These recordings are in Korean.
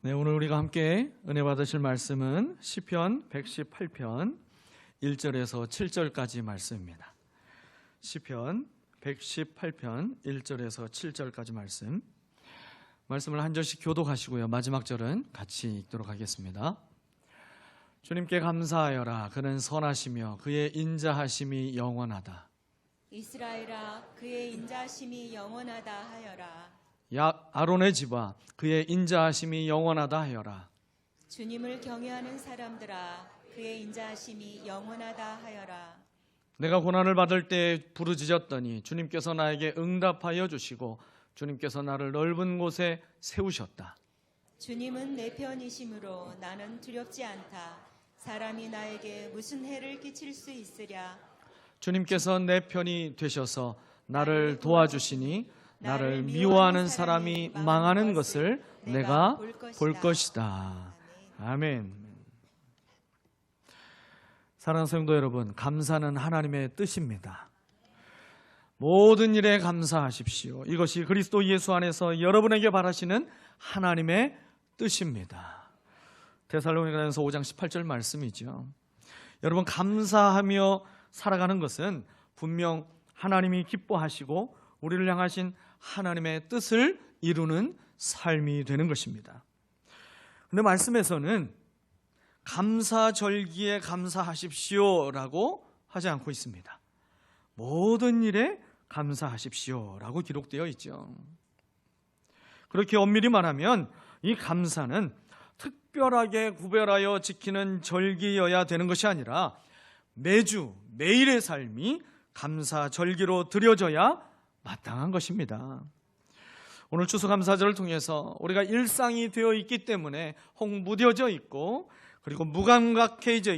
네, 오늘 우리가 함께 은혜 받으실 말씀은 시편 118편 1절에서 7절까지 말씀입니다. 시편 118편 1절에서 7절까지 말씀을 한 절씩 교독하시고요. 마지막 절은 같이 읽도록 하겠습니다. 주님께 감사하여라. 그는 선하시며 그의 인자하심이 영원하다. 이스라엘아, 그의 인자하심이 영원하다 하여라. 아론의 집아, 그의 인자하심이 영원하다 하여라. 주님을 경외하는 사람들아, 그의 인자하심이 영원하다 하여라. 내가 고난을 받을 때 부르짖었더니 주님께서 나에게 응답하여 주시고 주님께서 나를 넓은 곳에 세우셨다. 주님은 내 편이심으로 나는 두렵지 않다. 사람이 나에게 무슨 해를 끼칠 수 있으랴. 주님께서 내 편이 되셔서 나를 도와주시니 나를 미워하는 사람이 망하는 것을 내가 볼 것이다. 아멘. 사랑하는 성도 여러분, 감사는 하나님의 뜻입니다. 모든 일에 감사하십시오. 이것이 그리스도 예수 안에서 여러분에게 바라시는 하나님의 뜻입니다. 데살로니가전서 5장 18절 말씀이죠. 여러분, 감사하며 살아가는 것은 분명 하나님이 기뻐하시고 우리를 향하신 하나님의 뜻을 이루는 삶이 되는 것입니다. 그런데 말씀에서는 감사절기에 감사하십시오라고 하지 않고 있습니다. 모든 일에 감사하십시오라고 기록되어 있죠. 그렇게 엄밀히 말하면 이 감사는 특별하게 구별하여 지키는 절기여야 되는 것이 아니라 매주 매일의 삶이 감사절기로 드려져야 마땅한 것입니다. 오늘 추수감사절을 통해서 우리가 일상이 되어 있기 때문에 혹 무뎌져 있고 그리고 무감각해져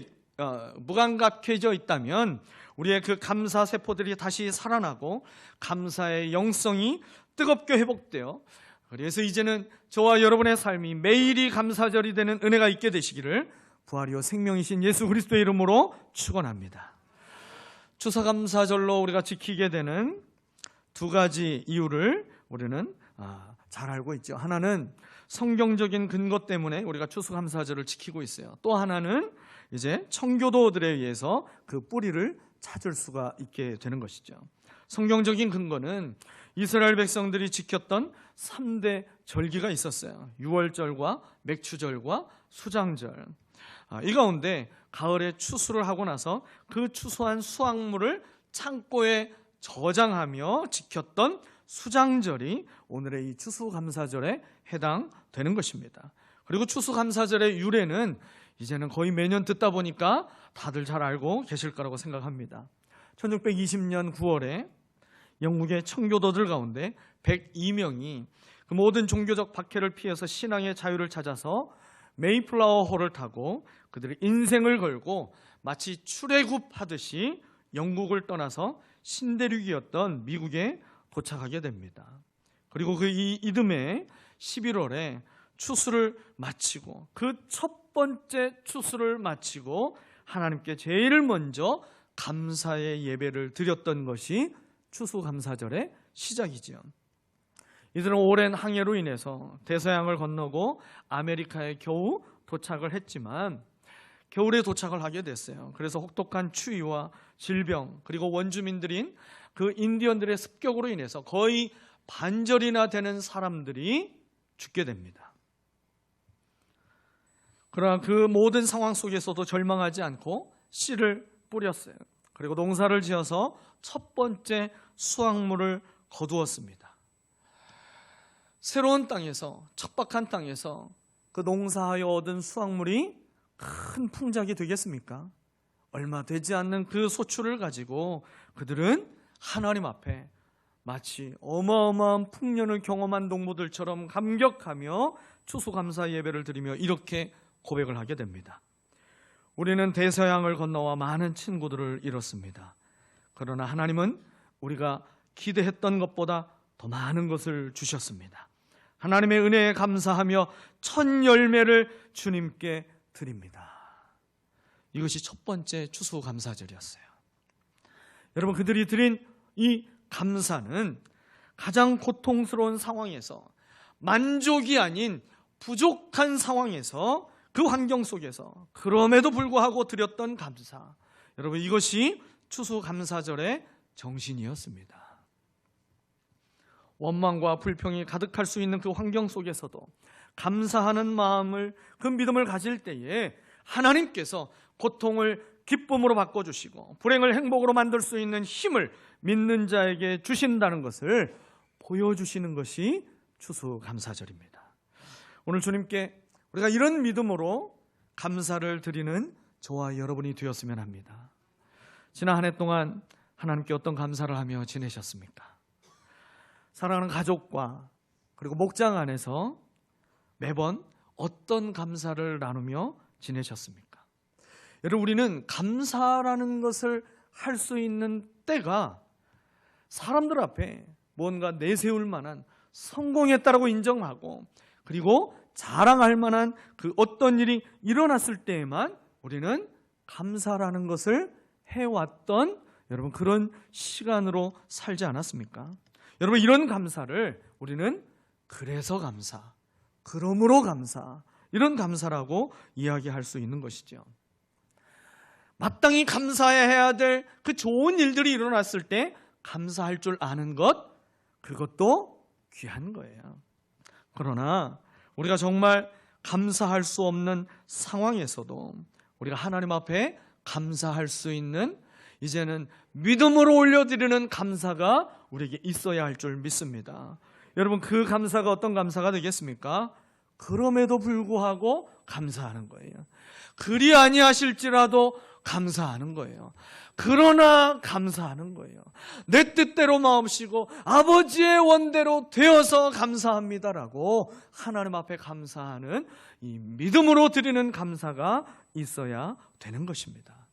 있다면 우리의 그 감사 세포들이 다시 살아나고 감사의 영성이 뜨겁게 회복되어 그래서 이제는 저와 여러분의 삶이 매일이 감사절이 되는 은혜가 있게 되시기를 부활이요 생명이신 예수 그리스도의 이름으로 축원합니다. 추수감사절로 우리가 지키게 되는 두 가지 이유를 우리는 잘 알고 있죠. 하나는 성경적인 근거 때문에 우리가 추수감사절을 지키고 있어요. 또 하나는 이제 청교도들에 의해서 그 뿌리를 찾을 수가 있게 되는 것이죠. 성경적인 근거는 이스라엘 백성들이 지켰던 3대 절기가 있었어요. 유월절과 맥추절과 수장절. 이 가운데 가을에 추수를 하고 나서 그 추수한 수확물을 창고에 저장하며 지켰던 수장절이 오늘의 이 추수감사절에 해당되는 것입니다. 그리고 추수감사절의 유래는 이제는 거의 매년 듣다 보니까 다들 잘 알고 계실 거라고 생각합니다. 1620년 9월에 영국의 청교도들 가운데 102명이 그 모든 종교적 박해를 피해서 신앙의 자유를 찾아서 메이플라워 호를 타고 그들의 인생을 걸고 마치 출애굽하듯이 영국을 떠나서 신대륙이었던 미국에 도착하게 됩니다. 그리고 그 이듬해 11월에 추수를 마치고 그 첫 번째 추수를 마치고 하나님께 제일 먼저 감사의 예배를 드렸던 것이 추수감사절의 시작이죠. 이들은 오랜 항해로 인해서 대서양을 건너고 아메리카에 겨우 도착을 했지만 겨울에 도착을 하게 됐어요. 그래서 혹독한 추위와 질병 그리고 원주민들인 그 인디언들의 습격으로 인해서 거의 반절이나 되는 사람들이 죽게 됩니다. 그러나 그 모든 상황 속에서도 절망하지 않고 씨를 뿌렸어요. 그리고 농사를 지어서 첫 번째 수확물을 거두었습니다. 새로운 땅에서, 척박한 땅에서 그 농사하여 얻은 수확물이 큰 풍작이 되겠습니까? 얼마 되지 않는 그 소출을 가지고 그들은 하나님 앞에 마치 어마어마한 풍년을 경험한 농부들처럼 감격하며 추수감사 예배를 드리며 이렇게 고백을 하게 됩니다. 우리는 대서양을 건너와 많은 친구들을 잃었습니다. 그러나 하나님은 우리가 기대했던 것보다 더 많은 것을 주셨습니다. 하나님의 은혜에 감사하며 첫 열매를 주님께 드립니다. 이것이 첫 번째 추수감사절이었어요. 여러분, 그들이 드린 이 감사는 가장 고통스러운 상황에서 만족이 아닌 부족한 상황에서 그 환경 속에서 그럼에도 불구하고 드렸던 감사, 여러분 이것이 추수감사절의 정신이었습니다. 원망과 불평이 가득할 수 있는 그 환경 속에서도 감사하는 마음을, 그 믿음을 가질 때에 하나님께서 고통을 기쁨으로 바꿔주시고 불행을 행복으로 만들 수 있는 힘을 믿는 자에게 주신다는 것을 보여주시는 것이 추수감사절입니다. 오늘 주님께 우리가 이런 믿음으로 감사를 드리는 저와 여러분이 되었으면 합니다. 지난 한 해 동안 하나님께 어떤 감사를 하며 지내셨습니까? 사랑하는 가족과 그리고 목장 안에서 매번 어떤 감사를 나누며 지내셨습니까? 여러분, 우리는 감사라는 것을 할 수 있는 때가 사람들 앞에 뭔가 내세울 만한 성공했다라고 인정하고 그리고 자랑할 만한 그 어떤 일이 일어났을 때에만 우리는 감사라는 것을 해왔던 여러분 그런 시간으로 살지 않았습니까? 여러분, 이런 감사를 우리는 그래서 감사, 그러므로 감사, 이런 감사라고 이야기할 수 있는 것이죠. 마땅히 감사해야 될 그 좋은 일들이 일어났을 때 감사할 줄 아는 것, 그것도 귀한 거예요. 그러나 우리가 정말 감사할 수 없는 상황에서도 우리가 하나님 앞에 감사할 수 있는, 이제는 믿음으로 올려드리는 감사가 우리에게 있어야 할 줄 믿습니다. 여러분, 그 감사가 어떤 감사가 되겠습니까? 그럼에도 불구하고 감사하는 거예요. 그리 아니하실지라도 감사하는 거예요. 그러나 감사하는 거예요. 내 뜻대로 마옵시고 아버지의 원대로 되어서 감사합니다라고 하나님 앞에 감사하는 이 믿음으로 드리는 감사가 있어야 되는 것입니다.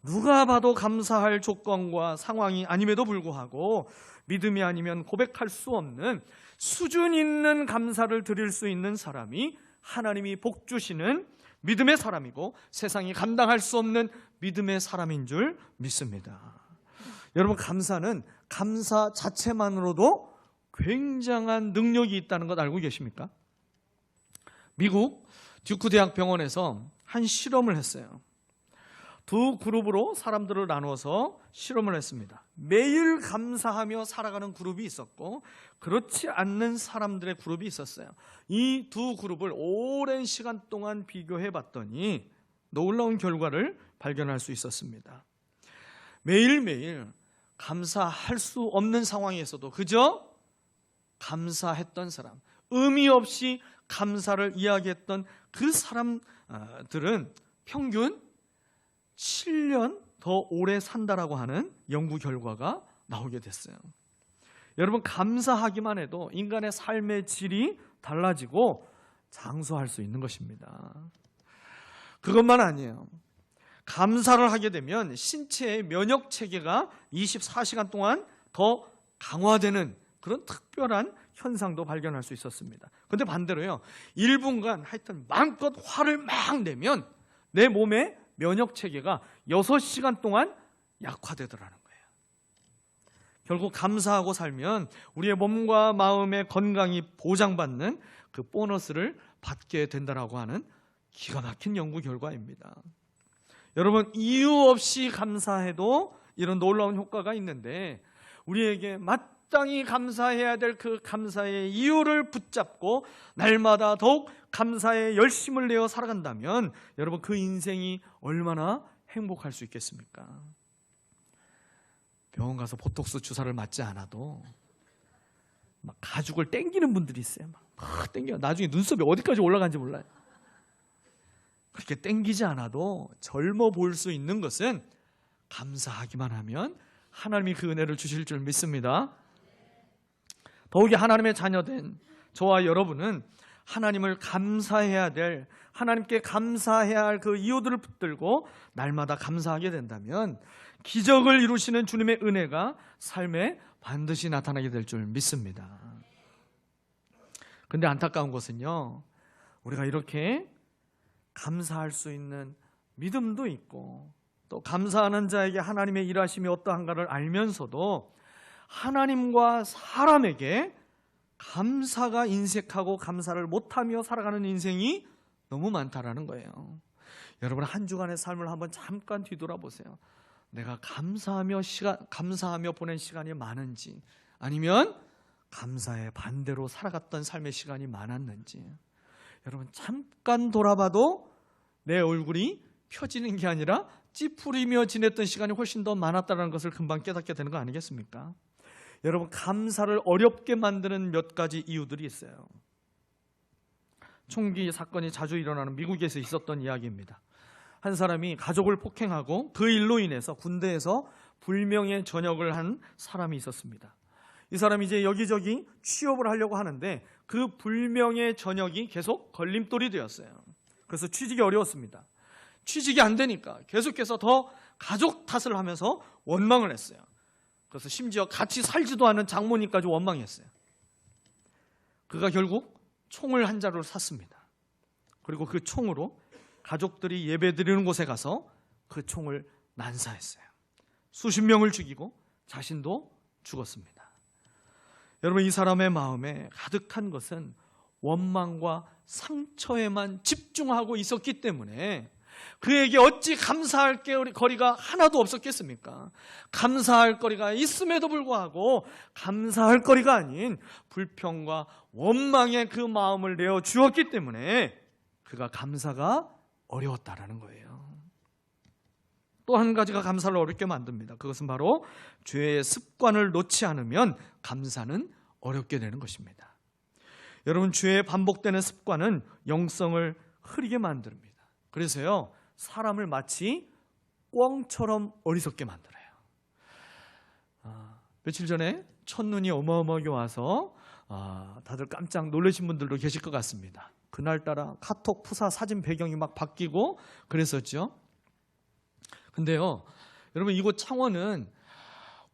누가 봐도 감사할 조건과 상황이 아님에도 불구하고 믿음이 아니면 고백할 수 없는 수준 있는 감사를 드릴 수 있는 사람이 하나님이 복 주시는 믿음의 사람이고 세상이 감당할 수 없는 믿음의 사람인 줄 믿습니다. 여러분, 감사는 감사 자체만으로도 굉장한 능력이 있다는 것 알고 계십니까? 미국 듀크 대학 병원에서 한 실험을 했어요. 두 그룹으로 사람들을 나누어서 실험을 했습니다. 매일 감사하며 살아가는 그룹이 있었고 그렇지 않는 사람들의 그룹이 있었어요. 이 두 그룹을 오랜 시간 동안 비교해 봤더니 놀라운 결과를 발견할 수 있었습니다. 매일매일 감사할 수 없는 상황에서도 그저 감사했던 사람, 의미 없이 감사를 이야기했던 그 사람들은 평균 7년 더 오래 산다라고 하는 연구 결과가 나오게 됐어요. 여러분, 감사하기만 해도 인간의 삶의 질이 달라지고 장수할 수 있는 것입니다. 그것만 아니에요. 감사를 하게 되면 신체의 면역 체계가 24시간 동안 더 강화되는 그런 특별한 현상도 발견할 수 있었습니다. 그런데 반대로요, 1분간 하여튼 마음껏 화를 막 내면 내 몸의 면역 체계가 6시간 동안 약화되더라는 거예요. 결국 감사하고 살면 우리의 몸과 마음의 건강이 보장받는 그 보너스를 받게 된다라고 하는 기가 막힌 연구 결과입니다. 여러분, 이유 없이 감사해도 이런 놀라운 효과가 있는데 우리에게 마땅히 감사해야 될 그 감사의 이유를 붙잡고 날마다 더욱 감사에 열심을 내어 살아간다면 여러분, 그 인생이 얼마나 행복할 수 있겠습니까? 병원 가서 보톡스 주사를 맞지 않아도 막 가죽을 땡기는 분들이 있어요. 막 땡겨. 나중에 눈썹이 어디까지 올라간지 몰라요. 그렇게 땡기지 않아도 젊어 보일 수 있는 것은 감사하기만 하면 하나님이 그 은혜를 주실 줄 믿습니다. 더욱이 하나님의 자녀된 저와 여러분은 하나님을 감사해야 될, 하나님께 감사해야 할 그 이유들을 붙들고 날마다 감사하게 된다면 기적을 이루시는 주님의 은혜가 삶에 반드시 나타나게 될 줄 믿습니다. 그런데 안타까운 것은요, 우리가 이렇게 감사할 수 있는 믿음도 있고 또 감사하는 자에게 하나님의 일하심이 어떠한가를 알면서도 하나님과 사람에게 감사가 인색하고 감사를 못하며 살아가는 인생이 너무 많다라는 거예요. 여러분, 한 주간의 삶을 한번 잠깐 뒤돌아보세요. 내가 감사하며 보낸 시간이 많은지, 아니면 감사의 반대로 살아갔던 삶의 시간이 많았는지, 여러분 잠깐 돌아봐도 내 얼굴이 펴지는 게 아니라 찌푸리며 지냈던 시간이 훨씬 더 많았다는 것을 금방 깨닫게 되는 거 아니겠습니까? 여러분, 감사를 어렵게 만드는 몇 가지 이유들이 있어요. 총기 사건이 자주 일어나는 미국에서 있었던 이야기입니다. 한 사람이 가족을 폭행하고 그 일로 인해서 군대에서 불명예 전역을 한 사람이 있었습니다. 이 사람이 이제 여기저기 취업을 하려고 하는데 그 불명예 전역이 계속 걸림돌이 되었어요. 그래서 취직이 어려웠습니다. 취직이 안 되니까 계속해서 더 가족 탓을 하면서 원망을 했어요. 그래서 심지어 같이 살지도 않은 장모님까지 원망했어요. 그가 결국 총을 한 자루를 샀습니다. 그리고 그 총으로 가족들이 예배드리는 곳에 가서 그 총을 난사했어요. 수십 명을 죽이고 자신도 죽었습니다. 여러분, 이 사람의 마음에 가득한 것은 원망과 상처에만 집중하고 있었기 때문에 그에게 어찌 감사할 거리가 하나도 없었겠습니까? 감사할 거리가 있음에도 불구하고 감사할 거리가 아닌 불평과 원망의 그 마음을 내어 주었기 때문에 그가 감사가 어려웠다라는 거예요. 또 한 가지가 감사를 어렵게 만듭니다. 그것은 바로 죄의 습관을 놓지 않으면 감사는 어렵게 되는 것입니다. 여러분, 죄의 반복되는 습관은 영성을 흐리게 만듭니다. 그래서요, 사람을 마치 꿩처럼 어리석게 만들어요. 며칠 전에 첫눈이 어마어마하게 와서 다들 깜짝 놀라신 분들도 계실 것 같습니다. 그날따라 카톡 푸사 사진 배경이 막 바뀌고 그랬었죠. 근데요, 여러분, 이곳 창원은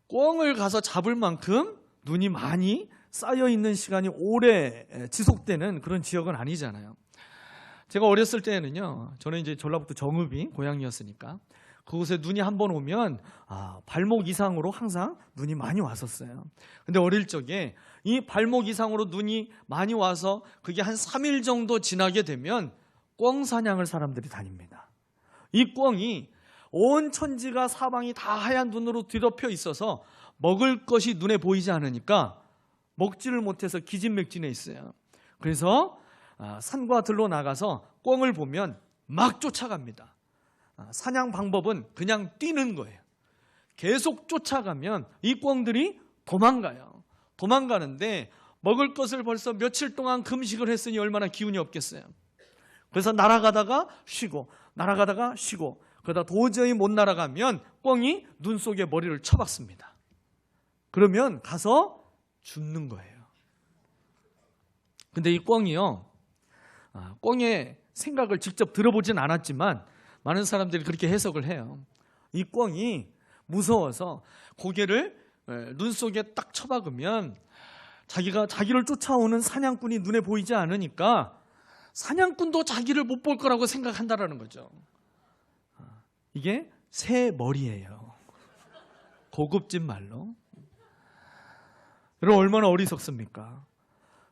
꿩을 가서 잡을 만큼 눈이 많이 쌓여있는 시간이 오래 지속되는 그런 지역은 아니잖아요. 제가 어렸을 때는요, 저는 이제 전라북도 정읍이 고향이었으니까 그곳에 눈이 한번 오면 발목 이상으로 항상 눈이 많이 왔었어요. 근데 어릴 적에 이 발목 이상으로 눈이 많이 와서 그게 한 3일 정도 지나게 되면 꿩 사냥을 사람들이 다닙니다. 이 꿩이 온 천지가 사방이 다 하얀 눈으로 뒤덮여 있어서 먹을 것이 눈에 보이지 않으니까 먹지를 못해서 기진맥진해 있어요. 그래서 산과 들로 나가서 꿩을 보면 막 쫓아갑니다. 사냥 방법은 그냥 뛰는 거예요. 계속 쫓아가면 이 꿩들이 도망가요. 도망가는데 먹을 것을 벌써 며칠 동안 금식을 했으니 얼마나 기운이 없겠어요. 그래서 날아가다가 쉬고 날아가다가 쉬고 그러다 도저히 못 날아가면 꿩이 눈 속에 머리를 쳐박습니다. 그러면 가서 죽는 거예요. 근데 이 꿩이요, 꿩의 생각을 직접 들어보진 않았지만 많은 사람들이 그렇게 해석을 해요. 이 꿩이 무서워서 고개를 눈 속에 딱 쳐박으면 자기를 쫓아오는 사냥꾼이 눈에 보이지 않으니까 사냥꾼도 자기를 못 볼 거라고 생각한다라는 거죠. 이게 새 머리예요. 고급진 말로. 여러분, 얼마나 어리석습니까?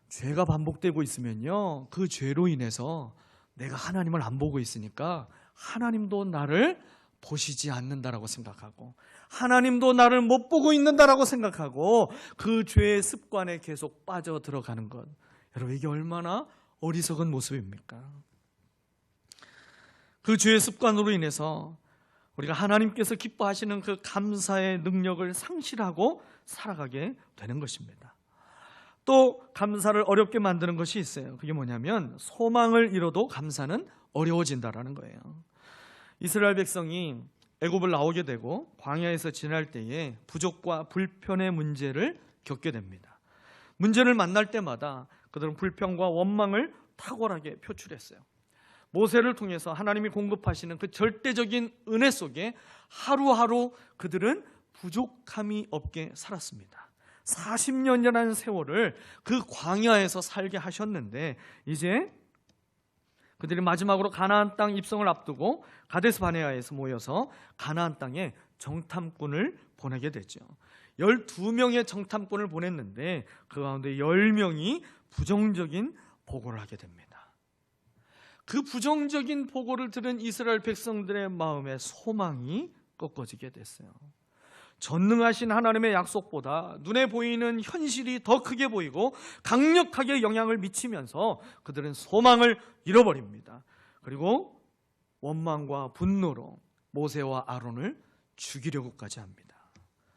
죄가 반복되고 있으면요, 그 죄로 인해서 내가 하나님을 안 보고 있으니까 하나님도 나를 보시지 않는다라고 생각하고 하나님도 나를 못 보고 있는다라고 생각하고 그 죄의 습관에 계속 빠져 들어가는 것, 여러분, 이게 얼마나 어리석은 모습입니까? 그 죄의 습관으로 인해서 우리가 하나님께서 기뻐하시는 그 감사의 능력을 상실하고 살아가게 되는 것입니다. 또 감사를 어렵게 만드는 것이 있어요. 그게 뭐냐면 소망을 잃어도 감사는 어려워진다라는 거예요. 이스라엘 백성이 애굽을 나오게 되고 광야에서 지날 때에 부족과 불편의 문제를 겪게 됩니다. 문제를 만날 때마다 그들은 불평과 원망을 탁월하게 표출했어요. 모세를 통해서 하나님이 공급하시는 그 절대적인 은혜 속에 하루하루 그들은 부족함이 없게 살았습니다. 40년이라는 세월을 그 광야에서 살게 하셨는데 이제 그들이 마지막으로 가나안 땅 입성을 앞두고 가데스 바네아에서 모여서 가나안 땅에 정탐꾼을 보내게 되죠. 12명의 정탐꾼을 보냈는데 그 가운데 10명이 부정적인 보고를 하게 됩니다. 그 부정적인 보고를 들은 이스라엘 백성들의 마음에 소망이 꺾어지게 됐어요. 전능하신 하나님의 약속보다 눈에 보이는 현실이 더 크게 보이고 강력하게 영향을 미치면서 그들은 소망을 잃어버립니다. 그리고 원망과 분노로 모세와 아론을 죽이려고까지 합니다.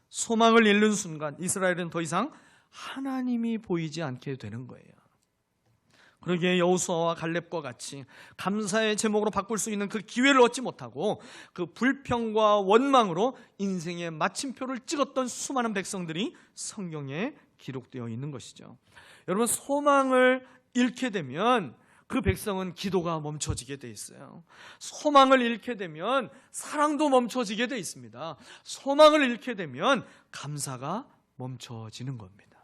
소망을 잃는 순간 이스라엘은 더 이상 하나님이 보이지 않게 되는 거예요. 그러기에 여호수아와 갈렙과 같이 감사의 제목으로 바꿀 수 있는 그 기회를 얻지 못하고 그 불평과 원망으로 인생의 마침표를 찍었던 수많은 백성들이 성경에 기록되어 있는 것이죠. 여러분, 소망을 잃게 되면 그 백성은 기도가 멈춰지게 돼 있어요. 소망을 잃게 되면 사랑도 멈춰지게 돼 있습니다. 소망을 잃게 되면 감사가 멈춰지는 겁니다.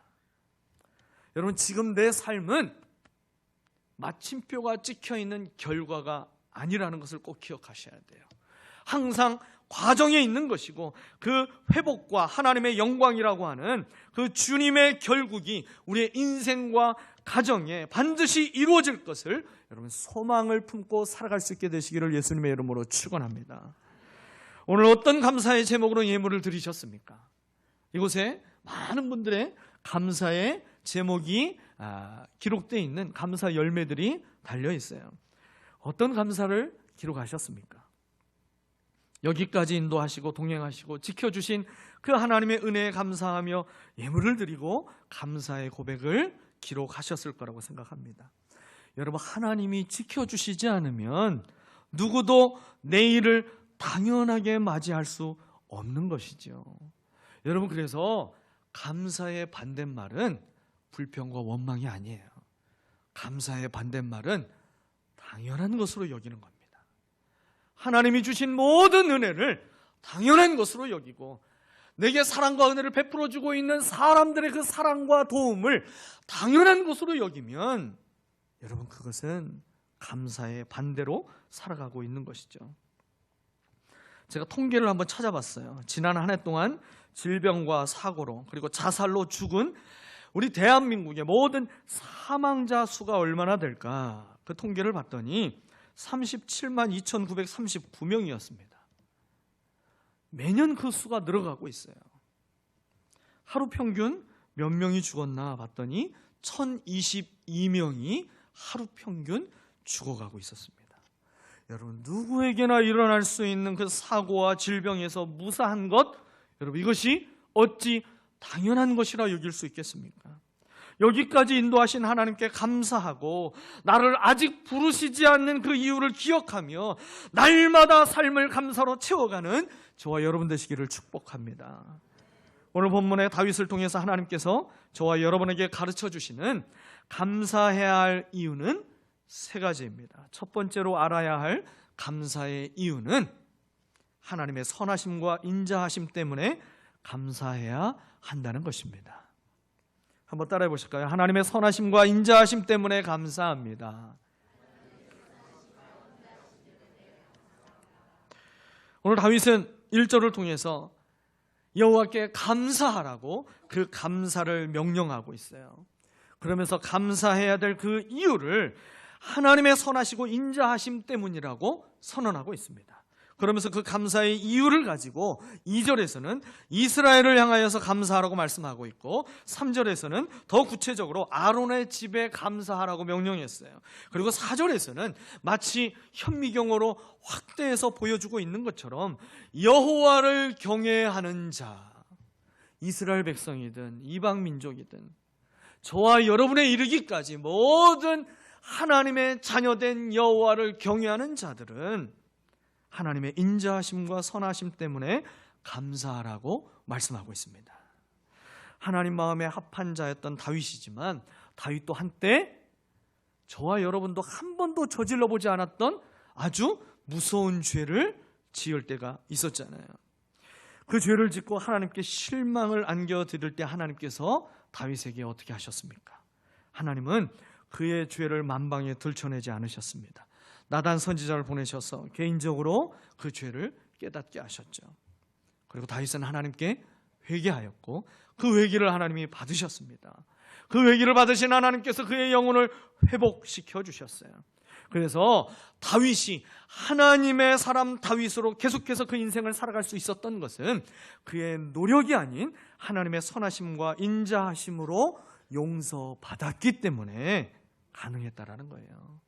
여러분, 지금 내 삶은 마침표가 찍혀있는 결과가 아니라는 것을 꼭 기억하셔야 돼요. 항상 과정에 있는 것이고 그 회복과 하나님의 영광이라고 하는 그 주님의 결국이 우리의 인생과 가정에 반드시 이루어질 것을 여러분 소망을 품고 살아갈 수 있게 되시기를 예수님의 이름으로 축원합니다. 오늘 어떤 감사의 제목으로 예물을 드리셨습니까? 이곳에 많은 분들의 감사의 제목이 기록되어 있는 감사 열매들이 달려 있어요. 어떤 감사를 기록하셨습니까? 여기까지 인도하시고 동행하시고 지켜주신 그 하나님의 은혜에 감사하며 예물을 드리고 감사의 고백을 기록하셨을 거라고 생각합니다. 여러분, 하나님이 지켜주시지 않으면 누구도 내일을 당연하게 맞이할 수 없는 것이죠. 여러분, 그래서 감사의 반대말은 불평과 원망이 아니에요. 감사의 반대말은 당연한 것으로 여기는 겁니다. 하나님이 주신 모든 은혜를 당연한 것으로 여기고 내게 사랑과 은혜를 베풀어 주고 있는 사람들의 그 사랑과 도움을 당연한 것으로 여기면 여러분, 그것은 감사의 반대로 살아가고 있는 것이죠. 제가 통계를 한번 찾아봤어요. 지난 한 해 동안 질병과 사고로 그리고 자살로 죽은 우리 대한민국의 모든 사망자 수가 얼마나 될까? 그 통계를 봤더니 37만 2,939명이었습니다. 매년 그 수가 늘어가고 있어요. 하루 평균 몇 명이 죽었나 봤더니 1,022명이 하루 평균 죽어가고 있었습니다. 여러분, 누구에게나 일어날 수 있는 그 사고와 질병에서 무사한 것, 여러분, 이것이 어찌 당연한 것이라 여길 수 있겠습니까? 여기까지 인도하신 하나님께 감사하고 나를 아직 부르시지 않는 그 이유를 기억하며 날마다 삶을 감사로 채워가는 저와 여러분 되시기를 축복합니다. 오늘 본문의 다윗을 통해서 하나님께서 저와 여러분에게 가르쳐 주시는 감사해야 할 이유는 세 가지입니다. 첫 번째로 알아야 할 감사의 이유는 하나님의 선하심과 인자하심 때문에 감사해야 한다는 것입니다. 한번 따라해 보실까요? 하나님의 선하심과 인자하심 때문에 감사합니다. 오늘 다윗은 1절을 통해서 여호와께 감사하라고 그 감사를 명령하고 있어요. 그러면서 감사해야 될 그 이유를 하나님의 선하시고 인자하심 때문이라고 선언하고 있습니다. 그러면서 그 감사의 이유를 가지고 2절에서는 이스라엘을 향하여서 감사하라고 말씀하고 있고 3절에서는 더 구체적으로 아론의 집에 감사하라고 명령했어요. 그리고 4절에서는 마치 현미경으로 확대해서 보여주고 있는 것처럼 여호와를 경외하는 자, 이스라엘 백성이든 이방 민족이든 저와 여러분에 이르기까지 모든 하나님의 자녀된 여호와를 경외하는 자들은 하나님의 인자하심과 선하심 때문에 감사하라고 말씀하고 있습니다. 하나님 마음에 합한 자였던 다윗이지만 다윗도 한때 저와 여러분도 한 번도 저질러 보지 않았던 아주 무서운 죄를 지을 때가 있었잖아요. 그 죄를 짓고 하나님께 실망을 안겨드릴 때 하나님께서 다윗에게 어떻게 하셨습니까? 하나님은 그의 죄를 만방에 들춰내지 않으셨습니다. 나단 선지자를 보내셔서 개인적으로 그 죄를 깨닫게 하셨죠. 그리고 다윗은 하나님께 회개하였고 그 회개를 하나님이 받으셨습니다. 그 회개를 받으신 하나님께서 그의 영혼을 회복시켜 주셨어요. 그래서 다윗이 하나님의 사람 다윗으로 계속해서 그 인생을 살아갈 수 있었던 것은 그의 노력이 아닌 하나님의 선하심과 인자하심으로 용서받았기 때문에 가능했다라는 거예요.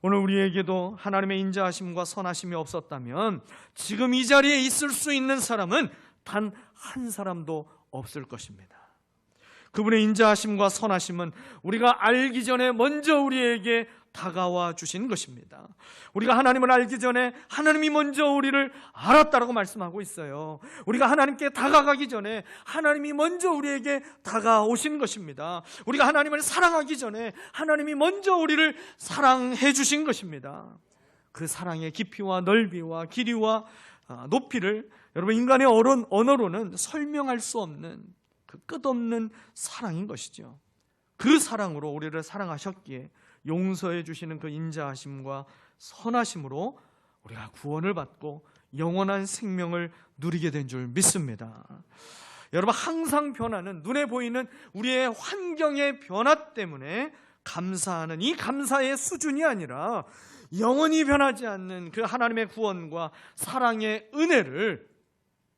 오늘 우리에게도 하나님의 인자하심과 선하심이 없었다면 지금 이 자리에 있을 수 있는 사람은 단 한 사람도 없을 것입니다. 그분의 인자하심과 선하심은 우리가 알기 전에 먼저 우리에게 다가와 주신 것입니다. 우리가 하나님을 알기 전에 하나님이 먼저 우리를 알았다라고 말씀하고 있어요. 우리가 하나님께 다가가기 전에 하나님이 먼저 우리에게 다가오신 것입니다. 우리가 하나님을 사랑하기 전에 하나님이 먼저 우리를 사랑해 주신 것입니다. 그 사랑의 깊이와 넓이와 길이와 높이를 여러분 인간의 언어로는 설명할 수 없는 그 끝없는 사랑인 것이죠. 그 사랑으로 우리를 사랑하셨기에 용서해 주시는 그 인자하심과 선하심으로 우리가 구원을 받고 영원한 생명을 누리게 된 줄 믿습니다. 여러분 항상 변하는 눈에 보이는 우리의 환경의 변화 때문에 감사하는 이 감사의 수준이 아니라 영원히 변하지 않는 그 하나님의 구원과 사랑의 은혜를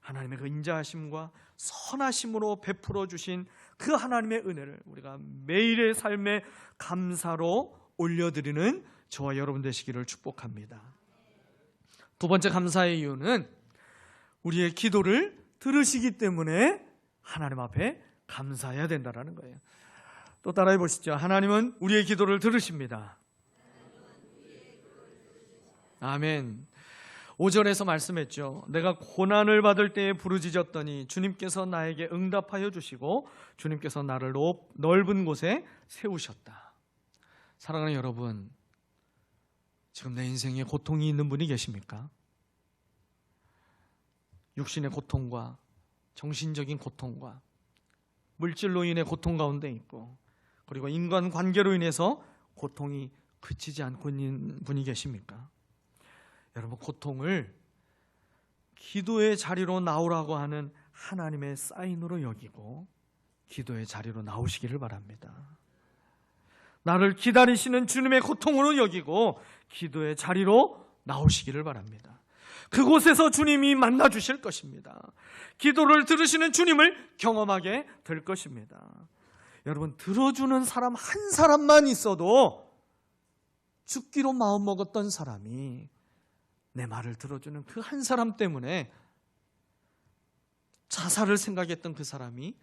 하나님의 그 인자하심과 선하심으로 베풀어 주신 그 하나님의 은혜를 우리가 매일의 삶의 감사로 올려드리는 저와 여러분 되시기를 축복합니다. 두 번째 감사의 이유는 우리의 기도를 들으시기 때문에 하나님 앞에 감사해야 된다는 거예요. 또 따라해 보시죠. 하나님은 우리의 기도를 들으십니다. 아멘. 5절에서 말씀했죠. 내가 고난을 받을 때에 부르짖었더니 주님께서 나에게 응답하여 주시고 주님께서 나를 넓은 곳에 세우셨다. 사랑하는 여러분, 지금 내 인생에 고통이 있는 분이 계십니까? 육신의 고통과 정신적인 고통과 물질로 인해 고통 가운데 있고 그리고 인간관계로 인해서 고통이 그치지 않고 있는 분이 계십니까? 여러분, 고통을 기도의 자리로 나오라고 하는 하나님의 사인으로 여기고 기도의 자리로 나오시기를 바랍니다. 나를 기다리시는 주님의 고통으로 여기고 기도의 자리로 나오시기를 바랍니다. 그곳에서 주님이 만나 주실 것입니다. 기도를 들으시는 주님을 경험하게 될 것입니다. 여러분, 들어주는 사람 한 사람만 있어도 죽기로 마음먹었던 사람이 내 말을 들어주는 그 한 사람 때문에 자살을 생각했던 그 사람이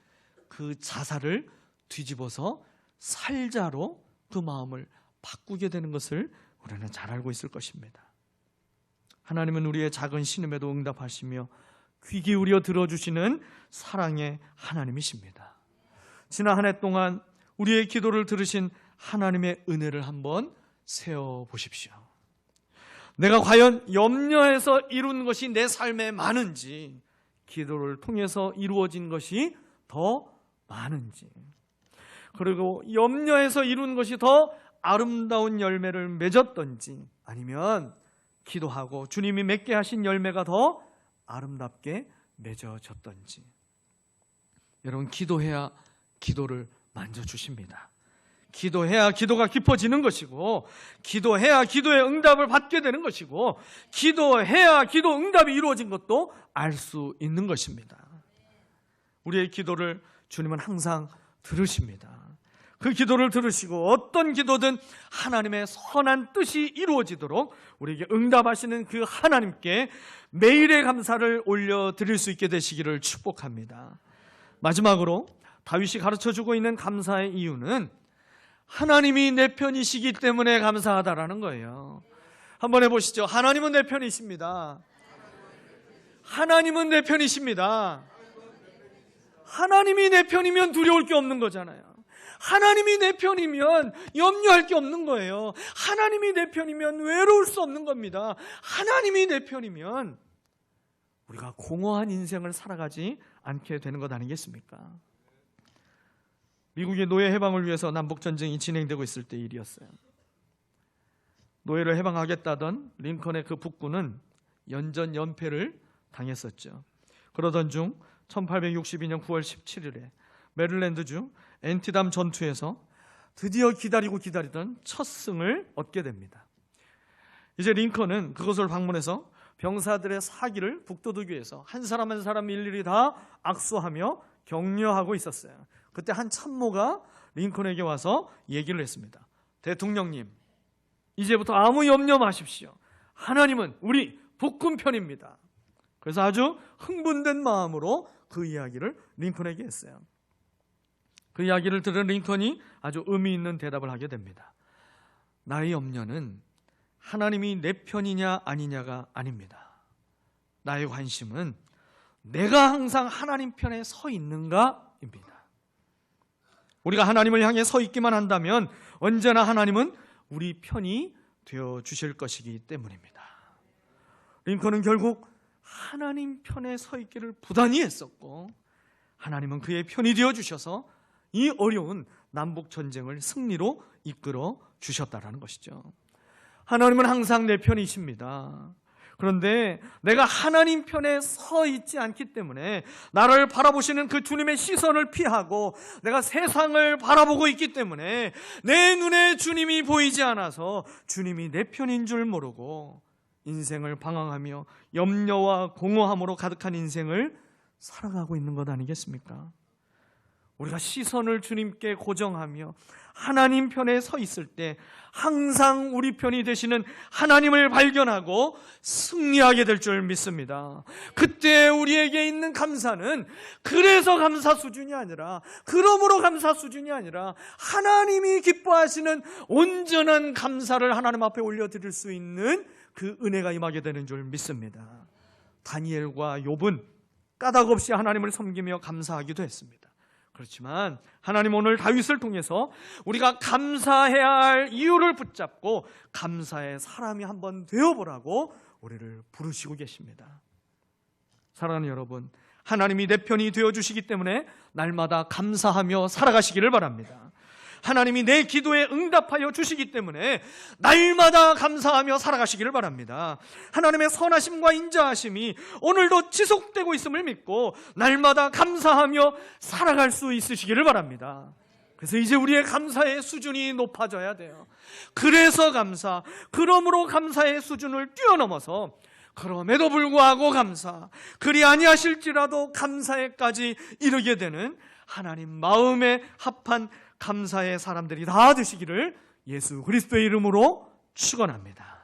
그 자살을 뒤집어서 살자로 그 마음을 바꾸게 되는 것을 우리는 잘 알고 있을 것입니다. 하나님은 우리의 작은 신음에도 응답하시며 귀 기울여 들어주시는 사랑의 하나님이십니다. 지난 한 해 동안 우리의 기도를 들으신 하나님의 은혜를 한번 세어보십시오. 내가 과연 염려해서 이룬 것이 내 삶에 많은지, 기도를 통해서 이루어진 것이 더 많은지, 그리고 염려해서 이룬 것이 더 아름다운 열매를 맺었던지, 아니면 기도하고 주님이 맺게 하신 열매가 더 아름답게 맺어졌던지. 여러분, 기도해야 기도를 만져주십니다. 기도해야 기도가 깊어지는 것이고, 기도해야 기도의 응답을 받게 되는 것이고, 기도해야 기도 응답이 이루어진 것도 알 수 있는 것입니다. 우리의 기도를 주님은 항상 들으십니다. 그 기도를 들으시고 어떤 기도든 하나님의 선한 뜻이 이루어지도록 우리에게 응답하시는 그 하나님께 매일의 감사를 올려드릴 수 있게 되시기를 축복합니다. 마지막으로 다윗이 가르쳐주고 있는 감사의 이유는 하나님이 내 편이시기 때문에 감사하다라는 거예요. 한번 해보시죠. 하나님은 내 편이십니다. 하나님은 내 편이십니다. 하나님이 내 편이면 두려울 게 없는 거잖아요. 하나님이 내 편이면 염려할 게 없는 거예요. 하나님이 내 편이면 외로울 수 없는 겁니다. 하나님이 내 편이면 우리가 공허한 인생을 살아가지 않게 되는 것 아니겠습니까? 미국의 노예 해방을 위해서 남북전쟁이 진행되고 있을 때 일이었어요. 노예를 해방하겠다던 링컨의 그 북군은 연전 연패를 당했었죠. 그러던 중 1862년 9월 17일에 메릴랜드주 엔티담 전투에서 드디어 기다리던 첫 승을 얻게 됩니다. 이제 링컨은 그것을 방문해서 병사들의 사기를 북돋우기 위해서 한 사람 한 사람 일일이 다 악수하며 격려하고 있었어요. 그때 한 참모가 링컨에게 와서 얘기를 했습니다. 대통령님, 이제부터 아무 염려 마십시오. 하나님은 우리 북군 편입니다. 그래서 아주 흥분된 마음으로 그 이야기를 링컨에게 했어요. 그 이야기를 들은 링컨이 아주 의미 있는 대답을 하게 됩니다. 나의 염려는 하나님이 내 편이냐 아니냐가 아닙니다. 나의 관심은 내가 항상 하나님 편에 서 있는가입니다. 우리가 하나님을 향해 서 있기만 한다면 언제나 하나님은 우리 편이 되어 주실 것이기 때문입니다. 링컨은 결국 하나님 편에 서 있기를 부단히 했었고 하나님은 그의 편이 되어 주셔서 이 어려운 남북 전쟁을 승리로 이끌어 주셨다라는 것이죠. 하나님은 항상 내 편이십니다. 그런데 내가 하나님 편에 서 있지 않기 때문에 나를 바라보시는 그 주님의 시선을 피하고 내가 세상을 바라보고 있기 때문에 내 눈에 주님이 보이지 않아서 주님이 내 편인 줄 모르고 인생을 방황하며 염려와 공허함으로 가득한 인생을 살아가고 있는 것 아니겠습니까? 우리가 시선을 주님께 고정하며 하나님 편에 서 있을 때 항상 우리 편이 되시는 하나님을 발견하고 승리하게 될 줄 믿습니다. 그때 우리에게 있는 감사는 그래서 감사 수준이 아니라 그러므로 감사 수준이 아니라 하나님이 기뻐하시는 온전한 감사를 하나님 앞에 올려드릴 수 있는 그 은혜가 임하게 되는 줄 믿습니다. 다니엘과 욥은 까닭 없이 하나님을 섬기며 감사하기도 했습니다. 그렇지만 하나님 오늘 다윗을 통해서 우리가 감사해야 할 이유를 붙잡고 감사의 사람이 한번 되어보라고 우리를 부르시고 계십니다. 사랑하는 여러분, 하나님이 내 편이 되어주시기 때문에 날마다 감사하며 살아가시기를 바랍니다. 하나님이 내 기도에 응답하여 주시기 때문에 날마다 감사하며 살아가시기를 바랍니다. 하나님의 선하심과 인자하심이 오늘도 지속되고 있음을 믿고 날마다 감사하며 살아갈 수 있으시기를 바랍니다. 그래서 이제 우리의 감사의 수준이 높아져야 돼요. 그래서 감사, 그러므로 감사의 수준을 뛰어넘어서 그럼에도 불구하고 감사, 그리 아니하실지라도 감사에까지 이르게 되는 하나님 마음에 합한 감사의 사람들이 다 되시기를 예수 그리스도의 이름으로 축원합니다.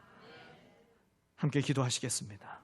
함께 기도하시겠습니다.